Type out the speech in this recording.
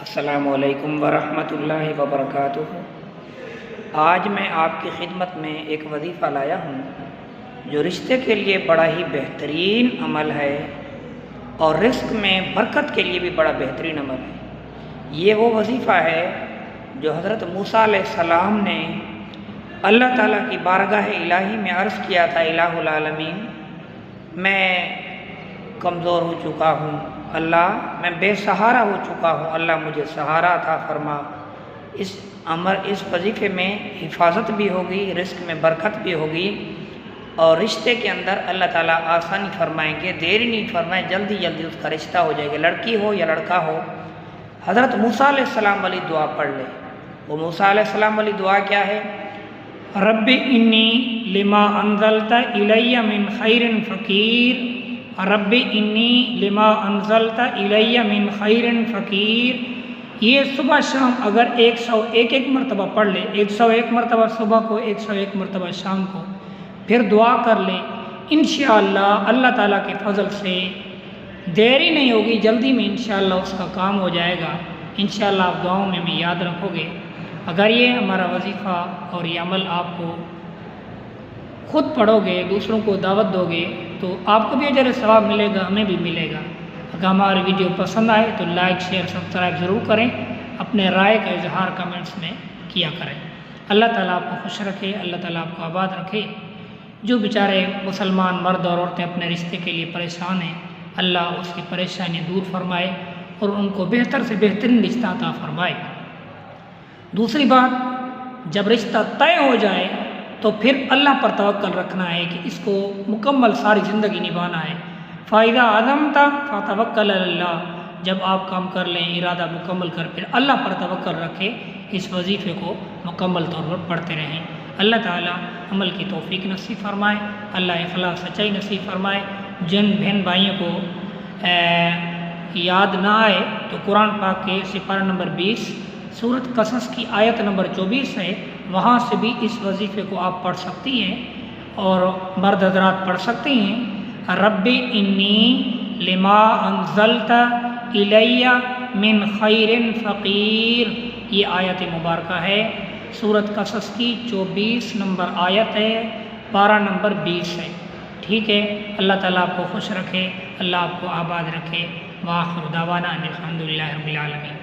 السلام علیکم ورحمۃ اللہ وبرکاتہ۔ آج میں آپ کی خدمت میں ایک وظیفہ لایا ہوں جو رشتے کے لیے بڑا ہی بہترین عمل ہے اور رزق میں برکت کے لیے بھی بڑا بہترین عمل ہے۔ یہ وہ وظیفہ ہے جو حضرت موسیٰ علیہ السلام نے اللہ تعالیٰ کی بارگاہ الہی میں عرض کیا تھا، الہ العالمین میں کمزور ہو چکا ہوں، اللہ میں بے سہارا ہو چکا ہوں، اللہ مجھے سہارا عطا فرما۔ اس وظیفے میں حفاظت بھی ہوگی، رزق میں برکت بھی ہوگی اور رشتے کے اندر اللہ تعالیٰ آسانی فرمائیں گے، دیری نہیں فرمائیں، جلدی جلدی اس کا رشتہ ہو جائے گا، لڑکی ہو یا لڑکا ہو۔ حضرت موسیٰ علیہ السلام والی دعا پڑھ لے۔ وہ موسیٰ علیہ السلام والی دعا کیا ہے؟ رب انی لما انزلت الی من خیر فقیر، رب انی لما انزلت الی من خیر فقیر۔ یہ صبح شام اگر 101 مرتبہ پڑھ لے، 101 مرتبہ صبح کو، 101 مرتبہ شام کو، پھر دعا کر لے، انشاءاللہ اللہ تعالیٰ کے فضل سے دیری نہیں ہوگی، جلدی میں انشاءاللہ اس کا کام ہو جائے گا۔ انشاءاللہ آپ دعاؤں میں یاد رکھو گے۔ اگر یہ ہمارا وظیفہ اور یہ عمل آپ کو خود پڑھو گے، دوسروں کو دعوت دو گے، تو آپ کو بھی اجر ثواب ملے گا، ہمیں بھی ملے گا۔ اگر ہماری ویڈیو پسند آئے تو لائک شیئر سبسکرائب ضرور کریں، اپنے رائے کا اظہار کمنٹس میں کیا کریں۔ اللہ تعالیٰ آپ کو خوش رکھے، اللہ تعالیٰ آپ کو آباد رکھے۔ جو بیچارے مسلمان مرد اور عورتیں اپنے رشتے کے لیے پریشان ہیں، اللہ اس کی پریشانی دور فرمائے اور ان کو بہتر سے بہترین رشتہ عطا فرمائے۔ دوسری بات، جب رشتہ طے ہو جائے تو پھر اللہ پر توکل رکھنا ہے کہ اس کو مکمل ساری زندگی نبھانا ہے۔ فائدہ عزمت فتوکل علی اللہ، جب آپ کام کر لیں، ارادہ مکمل کر، پھر اللہ پر توکل رکھے، اس وظیفے کو مکمل طور پر پڑھتے رہیں۔ اللہ تعالیٰ عمل کی توفیق نصیب فرمائے، اللہ اخلاص سچائی نصیب فرمائے۔ جن بہن بھائیوں کو یاد نہ آئے تو قرآن پاک کے سپارہ نمبر 20 سورۃ قصص کی آیت نمبر 24 ہے، وہاں سے بھی اس وظیفے کو آپ پڑھ سکتی ہیں اور مرد حضرات پڑھ سکتی ہیں۔ رب انی لما انزلت الی من خیر فقیر، یہ آیت مبارکہ ہے، سورۃ قصص کی 24 نمبر آیت ہے، پارہ نمبر 20 ہے۔ ٹھیک ہے، اللہ تعالیٰ آپ کو خوش رکھے، اللہ آپ کو آباد رکھے۔ وآخر دعوانا ان الحمد للہ رب العالمین۔